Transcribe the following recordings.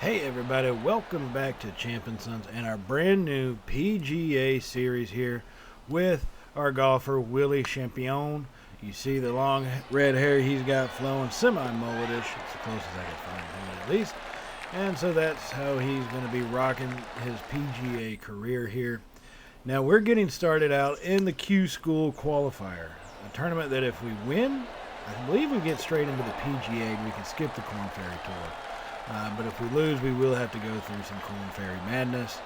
Hey everybody, welcome back to Champnsons and our brand new PGA series here with our golfer Willy Champnsons. You see the long red hair he's got flowing, semi-mulletish. It's the closest I can find him at least. And so that's how he's going to be rocking his PGA career here. Now we're getting started out in the Q School Qualifier, a tournament that if we win, I believe we get straight into the PGA and we can skip the Korn Ferry Tour. But if we lose, we will have to go through some Korn Ferry madness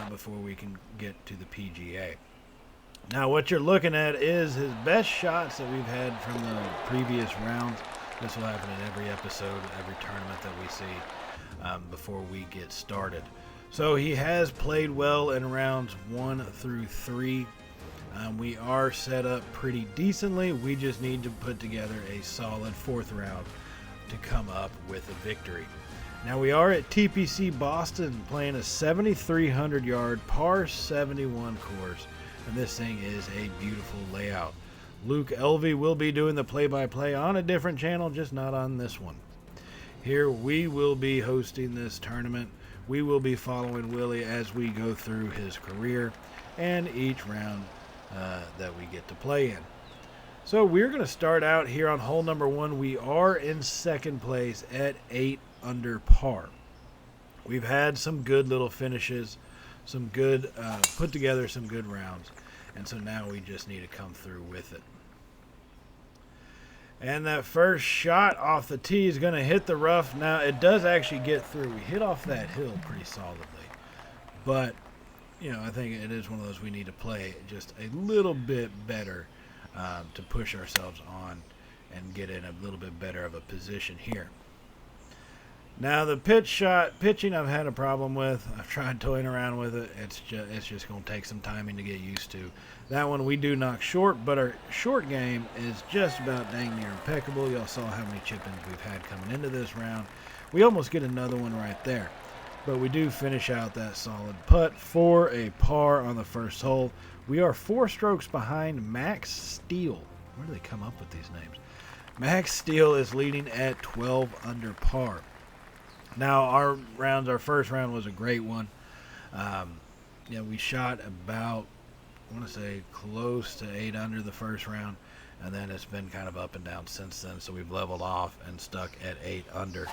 before we can get to the PGA. Now, what you're looking at is his best shots that we've had from the previous rounds. This will happen in every episode, every tournament that we see before we get started. So he has played well in rounds 1 through 3. We are set up pretty decently. We just need to put together a solid 4th round to come up with a victory. Now we are at TPC Boston playing a 7,300 yard par 71 course, and this thing is a beautiful layout. Luke Elvey will be doing the play-by-play on a different channel, just not on this one. Here we will be hosting this tournament. We will be following Willie as we go through his career and each round that we get to play in. So we're going to start out here on hole number 1. We are in second place at 8 under par. We've had some good little finishes, some good put together some good rounds, and so now we just need to come through with it. And that first shot off the tee is going to hit the rough. Now it does actually get through. We hit off that hill pretty solidly, but I think it is one of those we need to play just a little bit better to push ourselves on and get in a little bit better of a position here. Now the pitching I've had a problem with. I've tried toying around with it. It's just going to take some timing to get used to. That one we do knock short, but our short game is just about dang near impeccable. Y'all saw how many chip-ins we've had coming into this round. We almost get another one right there. But we do finish out that solid putt for a par on the first hole. We are 4 strokes behind Max Steele. Where do they come up with these names? Max Steele is leading at 12 under par. Now, our first round was a great one. We shot about, I want to say, close to 8 under the first round, and then it's been kind of up and down since then, so we've leveled off and stuck at 8 under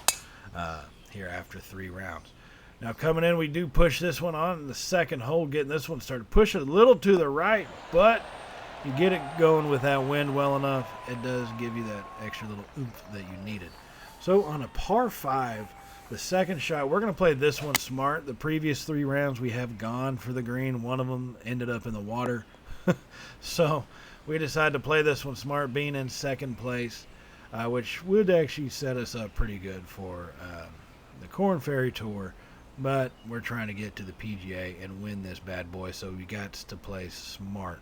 here after 3 rounds. Now, coming in, we do push this one on the second hole, getting this one started. Push it a little to the right, but you get it going with that wind well enough, it does give you that extra little oomph that you needed. So, on a par 5, the second shot, we're going to play this one smart. The previous 3 rounds we have gone for the green. One of them ended up in the water. So we decided to play this one smart, being in second place, which would actually set us up pretty good for the Korn Ferry Tour. But we're trying to get to the PGA and win this bad boy, so we got to play smart.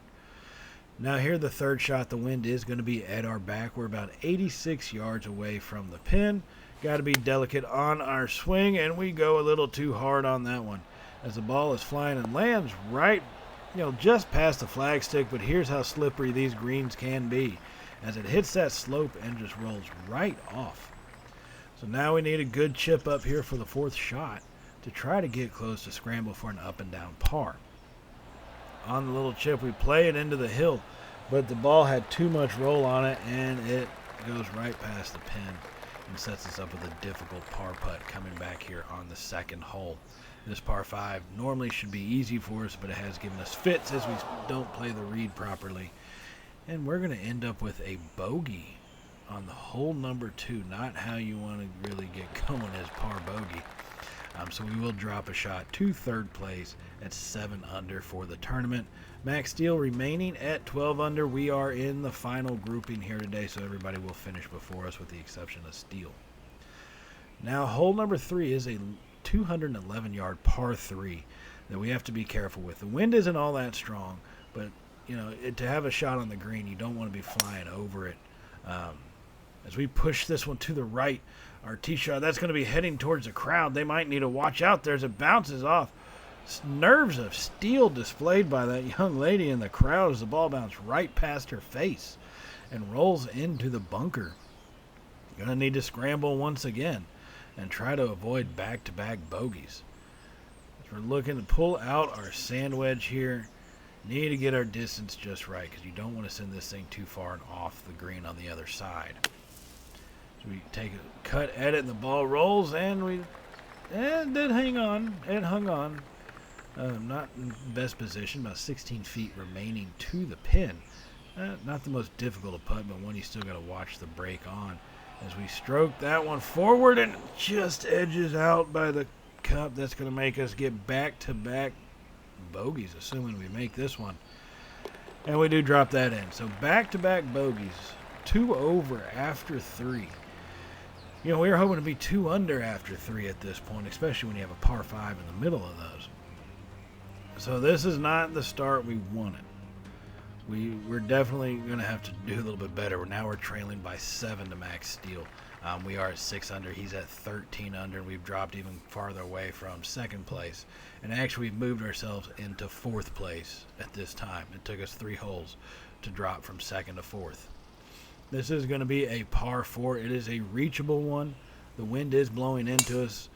Now here, the third shot, the wind is going to be at our back. We're about 86 yards away from the pin. Got to be delicate on our swing, and we go a little too hard on that one as the ball is flying and lands right, just past the flagstick. But here's how slippery these greens can be as it hits that slope and just rolls right off. So now we need a good chip up here for the 4th shot to try to get close to scramble for an up and down par. On the little chip, we play it into the hill, but the ball had too much roll on it, and it goes right past the pin and sets us up with a difficult par putt coming back here on the second hole. This par 5 normally should be easy for us, but it has given us fits as we don't play the read properly. And we're going to end up with a bogey on the hole number 2. Not how you want to really get going as par bogey. So we will drop a shot to 3rd place at 7 under for the tournament. Max Steele remaining at 12 under. We are in the final grouping here today, so everybody will finish before us with the exception of Steele. Now, hole number 3 is a 211 yard par 3 that we have to be careful with. The wind isn't all that strong, but to have a shot on the green, you don't want to be flying over it. As we push this one to the right, our tee shot, that's going to be heading towards the crowd. They might need to watch out there as it bounces off. Nerves of steel displayed by that young lady in the crowd as the ball bounced right past her face and rolls into the bunker. Going to need to scramble once again. and try to avoid back-to-back bogeys. As we're looking to pull out our sand wedge here, need to get our distance just right because you don't want to send this thing too far and off the green on the other side. So we take a cut at it and the ball rolls, and it did hang on. It hung on. Not in the best position, about 16 feet remaining to the pin. Not the most difficult to putt, but one you still got to watch the break on. As we stroke that one forward and just edges out by the cup, that's going to make us get back-to-back bogeys, assuming we make this one. And we do drop that in. So back-to-back bogeys, 2 over after 3. We were hoping to be 2 under after 3 at this point, especially when you have a par 5 in the middle of those. So this is not the start we wanted. We're definitely going to have to do a little bit better. Now we're trailing by 7 to Max Steele. We are at 6 under. He's at 13 under. We've dropped even farther away from second place. And actually, we've moved ourselves into 4th place at this time. It took us 3 holes to drop from 2nd to 4th. This is going to be a par 4. It is a reachable one. The wind is blowing into us.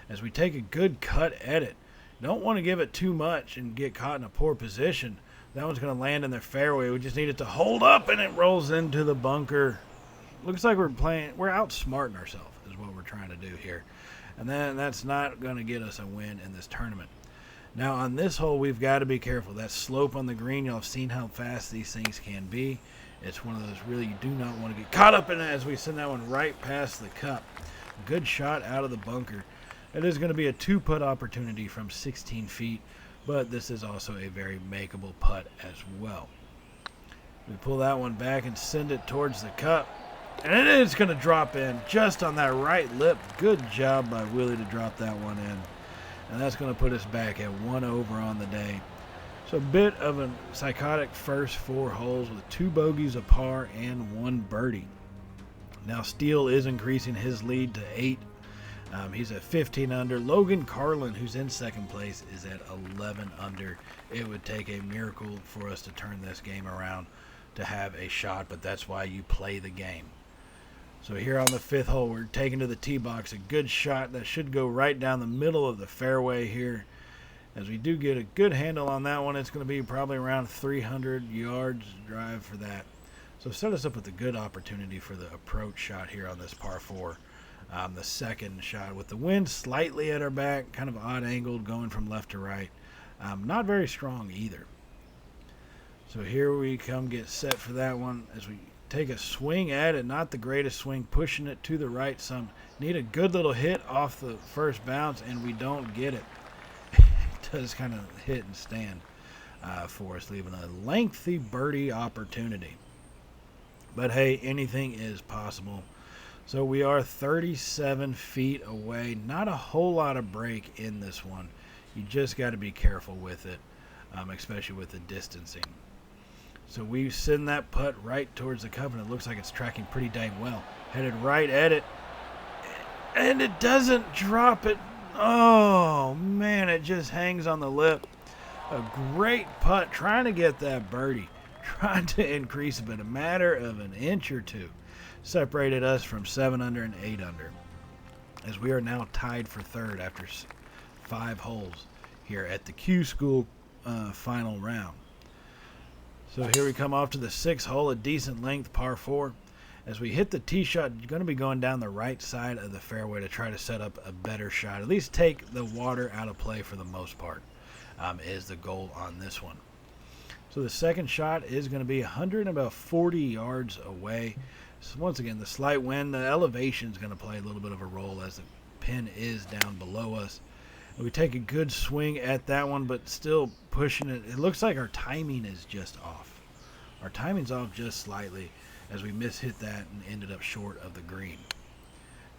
As we take a good cut at it, don't want to give it too much and get caught in a poor position. That one's going to land in their fairway. We just need it to hold up, and it rolls into the bunker. Looks like we're outsmarting ourselves is what we're trying to do here. And then that's not going to get us a win in this tournament. Now on this hole, we've got to be careful. That slope on the green, y'all have seen how fast these things can be. It's one of those really you do not want to get caught up in it as we send that one right past the cup. Good shot out of the bunker. It is going to be a 2-putt opportunity from 16 feet. But this is also a very makeable putt as well. We pull that one back and send it towards the cup. And it is going to drop in just on that right lip. Good job by Willie to drop that one in. And that's going to put us back at 1 over on the day. So a bit of a psychotic first 4 holes with 2 bogeys, a par, and 1 birdie. Now Steele is increasing his lead to 8. He's at 15 under. Logan Carlin, who's in second place, is at 11 under. It would take a miracle for us to turn this game around to have a shot, but that's why you play the game. So here on the 5th hole, we're taking to the tee box. A good shot that should go right down the middle of the fairway here. As we do get a good handle on that one, it's going to be probably around 300 yards drive for that. So set us up with a good opportunity for the approach shot here on this par 4. The second shot with the wind slightly at our back, kind of odd angled going from left to right. Not very strong either. So here we come get set for that one as we take a swing at it. Not the greatest swing, pushing it to the right some. Need a good little hit off the first bounce, and we don't get it. It does kind of hit and stand for us, leaving a lengthy birdie opportunity. But hey, anything is possible. So we are 37 feet away. Not a whole lot of break in this one. You just got to be careful with it, especially with the distancing. So we send that putt right towards the cup, and it looks like it's tracking pretty dang well. Headed right at it, and it doesn't drop it. Oh, man, it just hangs on the lip. A great putt, trying to get that birdie, trying to increase it, but a matter of an inch or two separated us from 7 under and 8 under, as we are now tied for 3rd after 5 holes here at the Q School final round. So here we come off to the 6th hole, a decent length par 4. As we hit the tee shot, you're going to be going down the right side of the fairway to try to set up a better shot. At least take the water out of play for the most part is the goal on this one. So the second shot is going to be 140 yards away. So once again, the slight wind, the elevation is going to play a little bit of a role as the pin is down below us. And we take a good swing at that one, but still pushing it. It looks like our timing is just off. Our timing's off just slightly as we mishit that and ended up short of the green.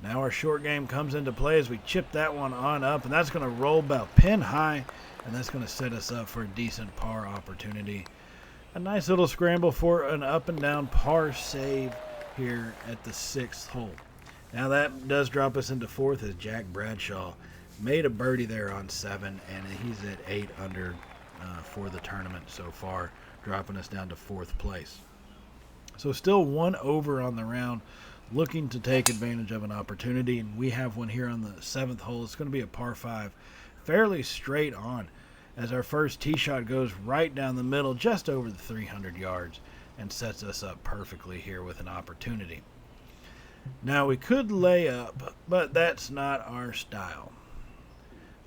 Now our short game comes into play as we chip that one on up, and that's going to roll about pin high, and that's going to set us up for a decent par opportunity. A nice little scramble for an up and down par save here at the 6th hole. Now that does drop us into 4th as Jack Bradshaw made a birdie there on 7, and he's at 8 under for the tournament so far, dropping us down to 4th place. So still 1 over on the round. looking to take advantage of an opportunity, and we have one here on the 7th hole. It's going to be a par 5, fairly straight on, as our first tee shot goes right down the middle, just over the 300 yards, and sets us up perfectly here with an opportunity. Now we could lay up, but that's not our style.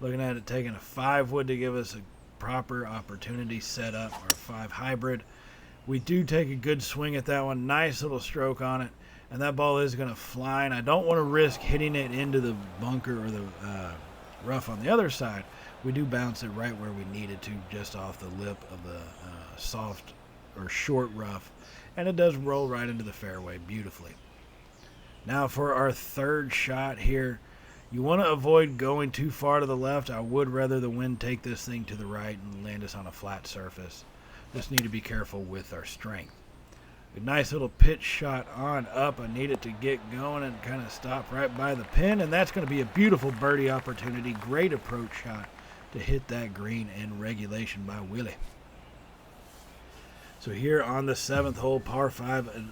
Looking at it, taking a 5 wood to give us a proper opportunity set up, our 5 hybrid. We do take a good swing at that one, nice little stroke on it, and that ball is going to fly, and I don't want to risk hitting it into the bunker or the rough on the other side. We do bounce it right where we need it to, just off the lip of the soft or short rough, and it does roll right into the fairway beautifully. Now for our third shot here, you want to avoid going too far to the left. I would rather the wind take this thing to the right and land us on a flat surface. Just need to be careful with our strength. A nice little pitch shot on up. I need it to get going and kind of stop right by the pin, and that's going to be a beautiful birdie opportunity. Great approach shot to hit that green in regulation by Willy. So here on the 7th hole, par 5, a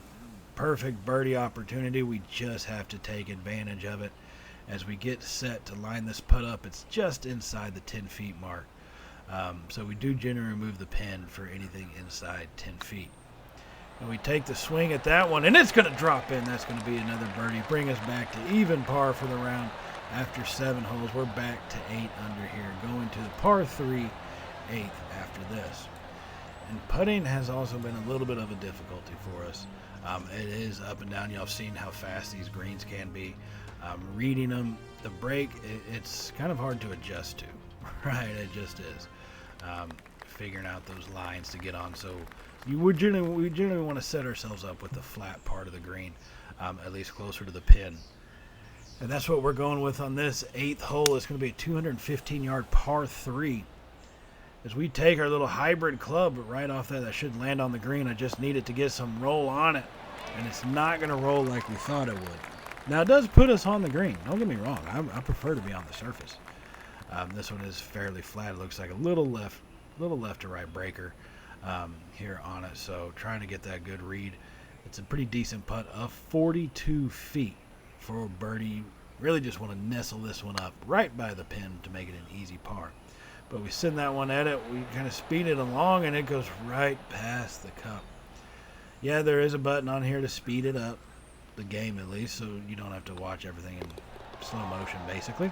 perfect birdie opportunity. We just have to take advantage of it. As we get set to line this putt up, it's just inside the 10 feet mark. So we do generally remove the pin for anything inside 10 feet. And we take the swing at that one, and it's going to drop in. That's going to be another birdie. Bring us back to even par for the round. After 7 holes, we're back to 8 under here, going to the par 3 8th after this. And putting has also been a little bit of a difficulty for us. It is up and down. Y'all have seen how fast these greens can be. Reading them, the break, it's kind of hard to adjust to, right? It just is. Figuring out those lines to get on. So we generally want to set ourselves up with the flat part of the green, at least closer to the pin. And that's what we're going with on this 8th hole. It's going to be a 215-yard par 3. As we take our little hybrid club right off that should land on the green. I just need it to get some roll on it, and it's not going to roll like we thought it would. Now, it does put us on the green. Don't get me wrong. I prefer to be on the surface. This one is fairly flat. It looks like a little left to right breaker here on it. So trying to get that good read. It's a pretty decent putt of 42 feet for birdie. Really just want to nestle this one up right by the pin to make it an easy par. But we send that one at it. We kind of speed it along, and it goes right past the cup. Yeah, there is a button on here to speed it up, the game at least, so you don't have to watch everything in slow motion basically.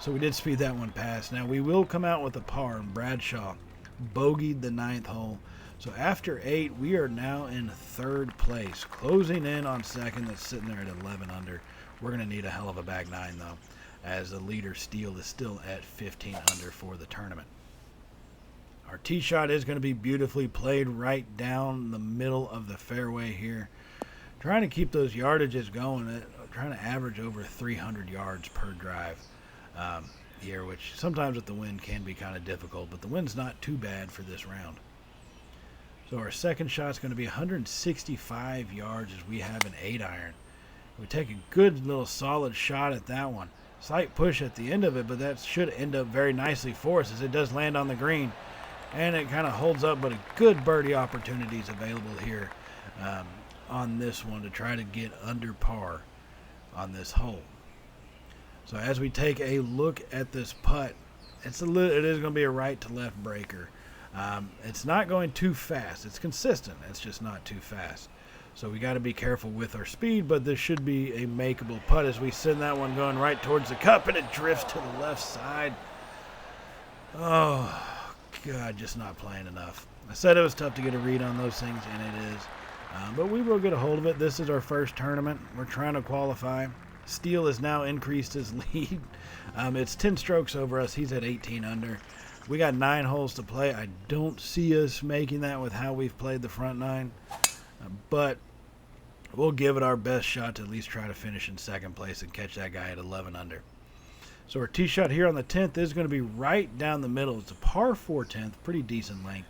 So we did speed that one past. Now we will come out with a par, and Bradshaw bogeyed the 9th hole. So after 8, we are now in 3rd place, closing in on 2nd. That's sitting there at 11 under. We're going to need a hell of a back 9 though, as the leader Steele is still at 15 under for the tournament. Our tee shot is going to be beautifully played right down the middle of the fairway here. Trying to keep those yardages going, trying to average over 300 yards per drive here, which sometimes with the wind can be kind of difficult, but the wind's not too bad for this round. So our second shot is going to be 165 yards as we have an 8-iron. We take a good little solid shot at that one. Slight push at the end of it, but that should end up very nicely for us as it does land on the green. And it kind of holds up, but a good birdie opportunities available here on this one to try to get under par on this hole. So as we take a look at this putt, it is going to be a right to left breaker. It's not going too fast. It's consistent. It's just not too fast. So we got to be careful with our speed, but this should be a makeable putt as we send that one going right towards the cup, and it drifts to the left side. Oh, God, just not playing enough. I said it was tough to get a read on those things, and it is. But we will get a hold of it. This is our first tournament. We're trying to qualify. Steele has now increased his lead. It's 10 strokes over us. He's at 18 under. We got 9 holes to play. I don't see us making that with how we've played the front 9. But we'll give it our best shot to at least try to finish in 2nd place and catch that guy at 11 under. So our tee shot here on the 10th is going to be right down the middle. It's a par 4 10th, pretty decent length.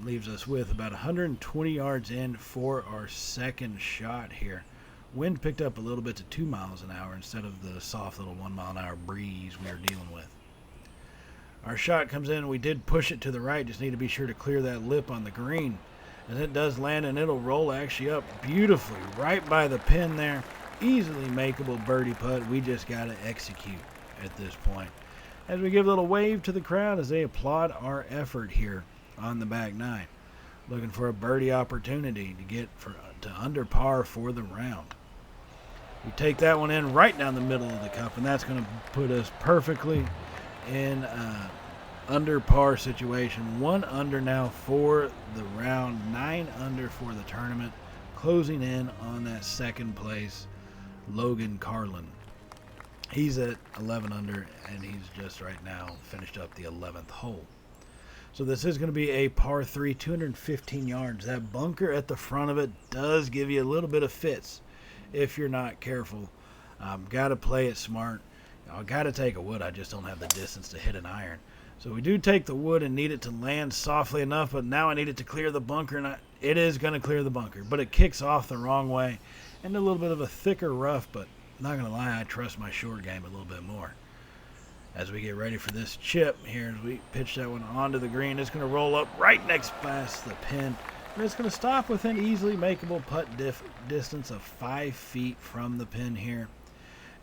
Leaves us with about 120 yards in for our second shot here. Wind picked up a little bit to 2 miles an hour instead of the soft little 1 mile an hour breeze we are dealing with. Our shot comes in. We did push it to the right. Just need to be sure to clear that lip on the green. and it does land, and it'll roll actually up beautifully right by the pin there. Easily makeable birdie putt. We just got to execute at this point. As we give a little wave to the crowd as they applaud our effort here on the back nine. Looking for a birdie opportunity to get to under par for the round. We take that one in right down the middle of the cup, and that's going to put us perfectly in under par situation. 1 under now for the round, 9 under for the tournament. Closing in on that second place, Logan Carlin. He's at 11 under, and he's just right now finished up the 11th hole. So this is going to be a par 3, 215 yards. That bunker at the front of it does give you a little bit of fits if you're not careful. Got to play it smart. I got to take a wood. I just don't have the distance to hit an iron. So we do take the wood and need it to land softly enough, but now I need it to clear the bunker, and it is going to clear the bunker, but it kicks off the wrong way and a little bit of a thicker rough, but not going to lie, I trust my short game a little bit more. As we get ready for this chip here, as we pitch that one onto the green, it's going to roll up right next past the pin, and it's going to stop within easily makeable putt distance of 5 feet from the pin here.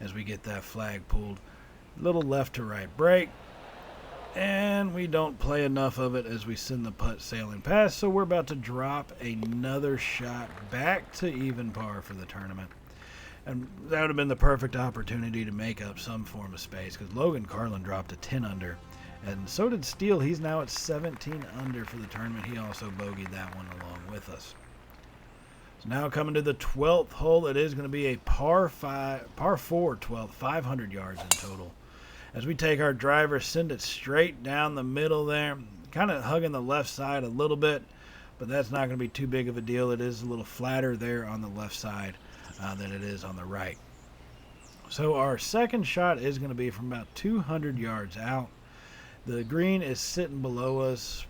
As we get that flag pulled, little left to right break, and we don't play enough of it as we send the putt sailing past, so we're about to drop another shot back to even par for the tournament. And that would have been the perfect opportunity to make up some form of space, because Logan Carlin dropped a 10 under, and so did Steele. He's now at 17 under for the tournament. He also bogeyed that one along with us. So now coming to the 12th hole, it is going to be a par 4 12th, 500 yards in total. As we take our driver, send it straight down the middle there, kind of hugging the left side a little bit, but that's not going to be too big of a deal. It is a little flatter there on the left side than it is on the right. So our second shot is going to be from about 200 yards out. The green is sitting below us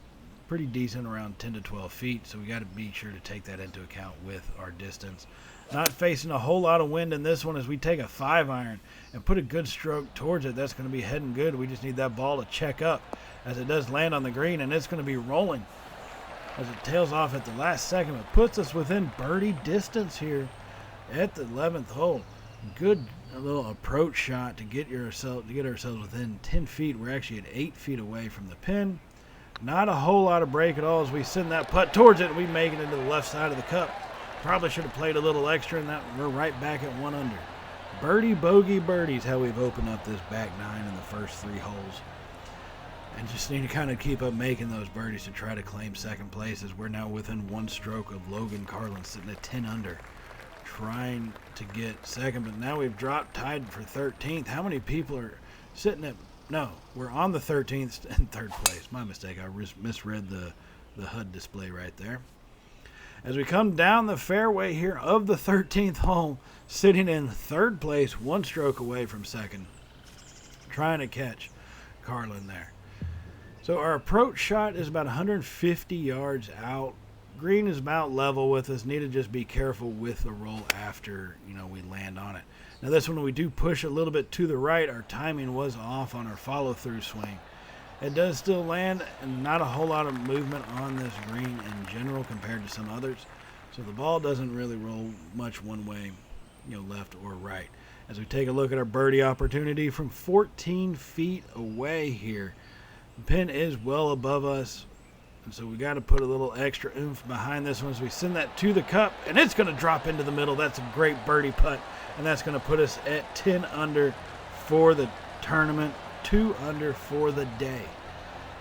pretty decent, around 10 to 12 feet, so we got to be sure to take that into account with our distance. Not facing a whole lot of wind in this one as we take a 5-iron and put a good stroke towards it. That's going to be heading good. We just need that ball to check up as it does land on the green, and it's going to be rolling as it tails off at the last second. It puts us within birdie distance here at the 11th hole. Good little approach shot to get ourselves within 10 feet. We're actually at 8 feet away from the pin. Not a whole lot of break at all as we send that putt towards it, and we make it into the left side of the cup. Probably should have played a little extra, and that we're right back at 1 under. Birdie, bogey, birdie's how we've opened up this back nine in the first 3 holes. And just need to kind of keep up making those birdies to try to claim second place, as we're now within 1 stroke of Logan Carlin sitting at 10 under. Trying to get second, but now we've dropped tied for 13th. How many people are sitting at... No, we're on the 13th and 3rd place. My mistake. I misread the HUD display right there. As we come down the fairway here of the 13th hole, sitting in 3rd place, 1 stroke away from second, trying to catch Carlin there. So our approach shot is about 150 yards out. Green is about level with us. Need to just be careful with the roll after, we land on it. Now this one, we do push a little bit to the right. Our timing was off on our follow-through swing. It does still land, and not a whole lot of movement on this green in general compared to some others. So the ball doesn't really roll much one way, left or right. As we take a look at our birdie opportunity from 14 feet away here, the pin is well above us. And so we got to put a little extra oomph behind this one as we send that to the cup, and it's going to drop into the middle. That's a great birdie putt, and that's going to put us at 10 under for the tournament, 2 under for the day.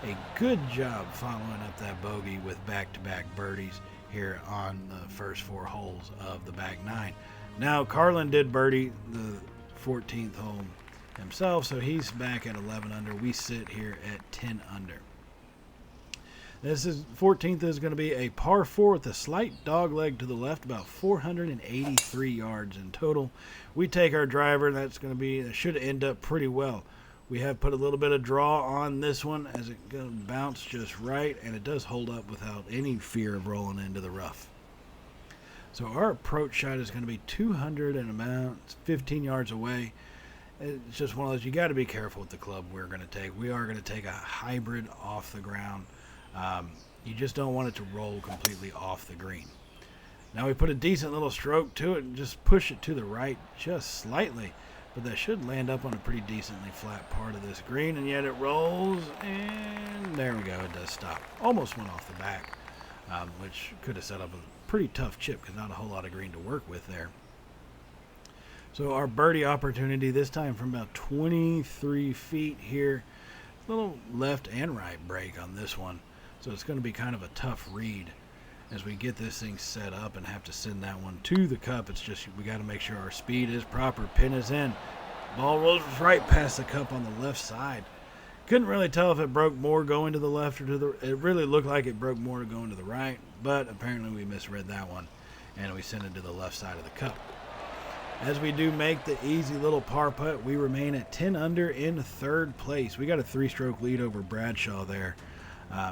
A good job following up that bogey with back-to-back birdies here on the first 4 holes of the back nine. Now Carlin did birdie the 14th hole himself, so he's back at 11 under. We sit here at 10 under. This 14th is going to be a par 4 with a slight dog leg to the left, about 483 yards in total. We take our driver. That should end up pretty well. We have put a little bit of draw on this one as it going to bounce just right, and it does hold up without any fear of rolling into the rough. So our approach shot is going to be 200 and about 15 yards away. It's just one of those, you got to be careful with the club we're going to take. We are going to take a hybrid off the ground. You just don't want it to roll completely off the green. Now we put a decent little stroke to it and just push it to the right just slightly. But that should land up on a pretty decently flat part of this green, and yet it rolls, and there we go, it does stop. Almost went off the back, which could have set up a pretty tough chip because not a whole lot of green to work with there. So our birdie opportunity this time from about 23 feet here. Little left and right break on this one. So it's going to be kind of a tough read as we get this thing set up and have to send that one to the cup. It's just we got to make sure our speed is proper. Pin is in. Ball rolls right past the cup on the left side. Couldn't really tell if it broke more going to the left or to the... It really looked like it broke more going to the right, but apparently we misread that one, and we sent it to the left side of the cup. As we do make the easy little par putt, we remain at 10 under in third place. We got a 3-stroke lead over Bradshaw there,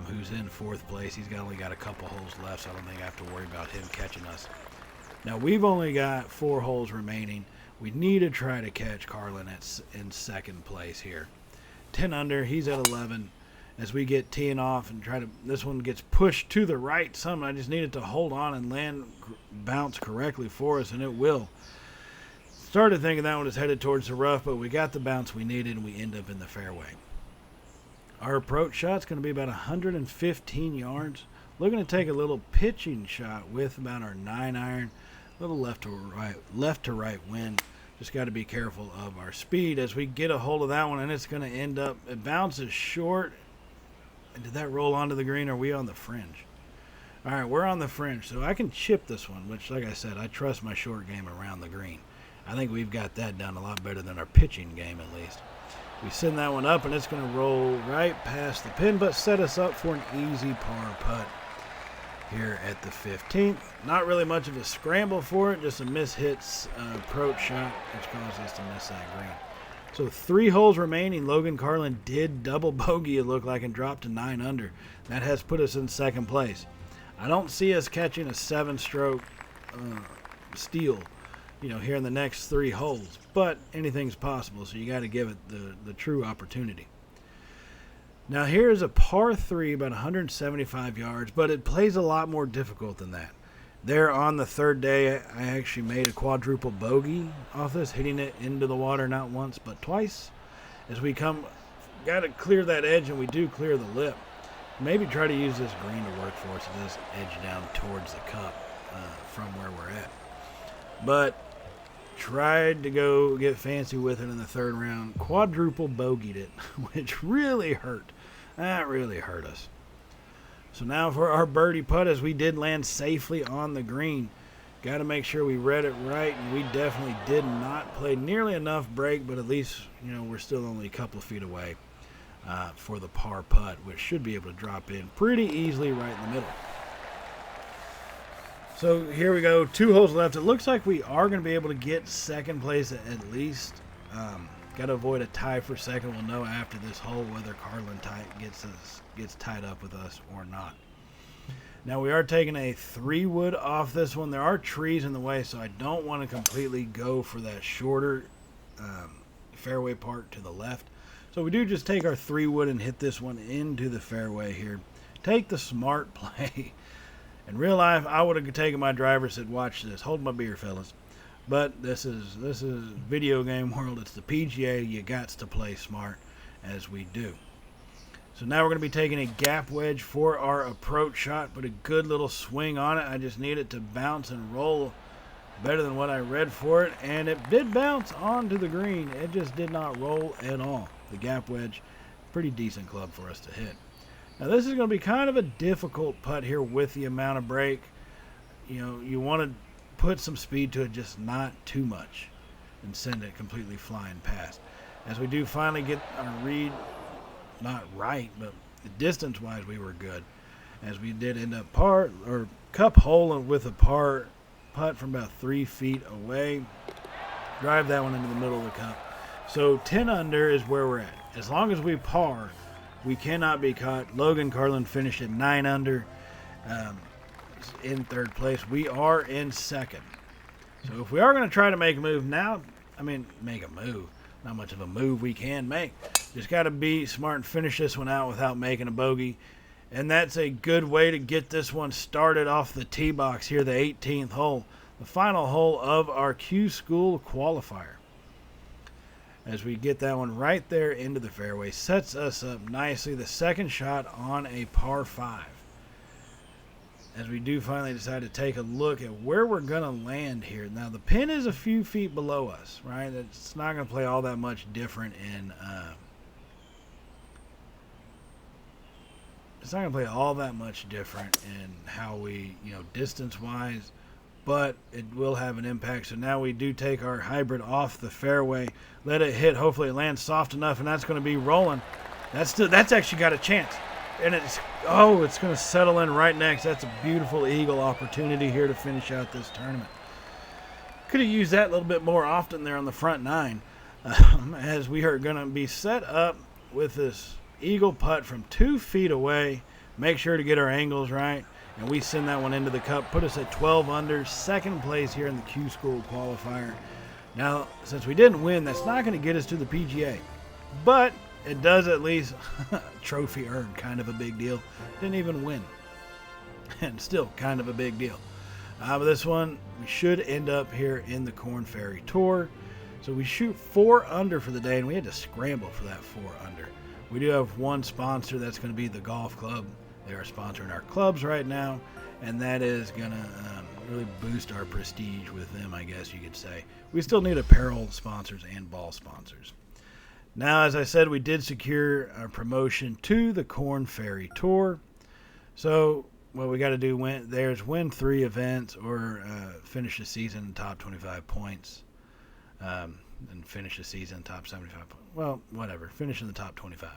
who's in fourth place. He's only got a couple holes left, so I don't think I have to worry about him catching us. Now, we've only got 4 holes remaining. We need to try to catch Carlin in second place here. 10 under, he's at 11. As we get teeing off and this one gets pushed to the right some. I just need it to hold on and bounce correctly for us, and it will. Started thinking that one was headed towards the rough, but we got the bounce we needed, and we end up in the fairway. Our approach shot's going to be about 115 yards. Looking to take a little pitching shot with about our 9-iron. A little left to right wind. Just got to be careful of our speed as we get a hold of that one, and it's going to end up, it bounces short. And did that roll onto the green, or are we on the fringe? All right, we're on the fringe, so I can chip this one, which, like I said, I trust my short game around the green. I think we've got that done a lot better than our pitching game, at least. We send that one up, and it's going to roll right past the pin, but set us up for an easy par putt here at the 15th. Not really much of a scramble for it, just a mishits approach shot, which caused us to miss that green. So 3 holes remaining. Logan Carlin did double bogey, it looked like, and dropped to 9 under. That has put us in second place. I don't see us catching a 7-stroke steal, here in the next 3 holes, but anything's possible, so you got to give it the true opportunity. Now here's a par 3, about 175 yards, but it plays a lot more difficult than that. There on the third day, I actually made a quadruple bogey off this, hitting it into the water not once but twice. As we got to clear that edge, and we do clear the lip. Maybe try to use this green to work for us, and just edge down towards the cup from where we're at. But tried to go get fancy with it in the third round. Quadruple bogeyed it, which really hurt. That really hurt us. So now for our birdie putt, as we did land safely on the green. Got to make sure we read it right, and we definitely did not play nearly enough break, but at least, we're still only a couple of feet away for the par putt, which should be able to drop in pretty easily right in the middle. So here we go, 2 holes left. It looks like we are going to be able to get second place at least. Got to avoid a tie for second. We'll know after this hole whether Carlin gets tied up with us or not. Now we are taking a 3-wood off this one. There are trees in the way, so I don't want to completely go for that shorter fairway part to the left. So we do just take our 3-wood and hit this one into the fairway here. Take the smart play. In real life, I would have taken my driver and said, watch this. Hold my beer, fellas. But this is video game world. It's the PGA. You got to play smart, as we do. So now we're going to be taking a gap wedge for our approach shot. Put a good little swing on it. I just need it to bounce and roll better than what I read for it. And it did bounce onto the green. It just did not roll at all. The gap wedge, pretty decent club for us to hit. Now this is going to be kind of a difficult putt here with the amount of break. You want to put some speed to it, just not too much, and send it completely flying past. As we do finally get our read, not right, but distance-wise we were good. As we did end up cup hole with a par putt from about 3 feet away. Drive that one into the middle of the cup. So 10 under is where we're at. As long as we par, we cannot be caught. Logan Carlin finished at 9 under in third place. We are in second. So if we are going to try to make a move now, make a move. Not much of a move we can make. Just got to be smart and finish this one out without making a bogey. And that's a good way to get this one started off the tee box here, the 18th hole, the final hole of our Q School qualifier. As we get that one right there into the fairway, sets us up nicely. The second shot on a par 5. As we do finally decide to take a look at where we're going to land here. Now, the pin is a few feet below us, right? It's not going to play all that much different in how we, distance-wise, but it will have an impact. So now we do take our hybrid off the fairway, let it hit. Hopefully it lands soft enough, and that's going to be rolling. That's actually got a chance. And it's going to settle in right next. That's a beautiful eagle opportunity here to finish out this tournament. Could have used that a little bit more often there on the front 9, as we are going to be set up with this eagle putt from 2 feet away. Make sure to get our angles right, and we send that one into the cup. Put us at 12 under, second place here in the Q School qualifier. Now, since we didn't win, that's not going to get us to the PGA, but it does at least trophy earned, kind of a big deal. Didn't even win, and still kind of a big deal. But this one, we should end up here in the Korn Ferry Tour. So we shoot 4 under for the day, and we had to scramble for that 4 under. We do have one sponsor. That's going to be the golf club. They are sponsoring our clubs right now, and that is going to really boost our prestige with them, I guess you could say. We still need apparel sponsors and ball sponsors. Now, as I said, we did secure our promotion to the Korn Ferry Tour. So what we got to do is win 3 events or finish the season in top 25 points. And finish the season top 75 points. Well, whatever. Finish in the top 25.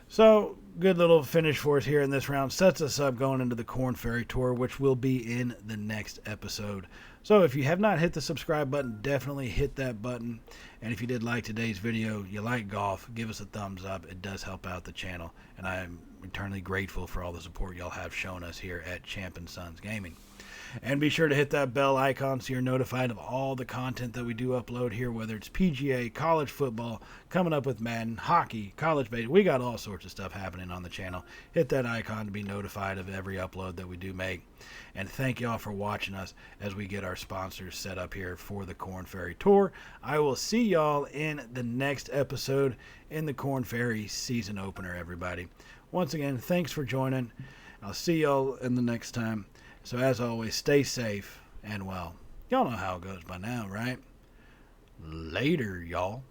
So, good little finish for us here in this round. Sets us up going into the Korn Ferry Tour, which will be in the next episode. So, if you have not hit the subscribe button, definitely hit that button. And if you did like today's video, you like golf, give us a thumbs up. It does help out the channel. And I am eternally grateful for all the support y'all have shown us here at Champnsons Gaming. And be sure to hit that bell icon so you're notified of all the content that we do upload here, whether it's PGA, college football, coming up with Madden, hockey, college baseball. We got all sorts of stuff happening on the channel. Hit that icon to be notified of every upload that we do make. And thank y'all for watching us as we get our sponsors set up here for the Korn Ferry Tour. I will see y'all in the next episode in the Korn Ferry season opener, everybody. Once again, thanks for joining. I'll see y'all in the next time. So as always, stay safe and well. Y'all know how it goes by now, right? Later, y'all.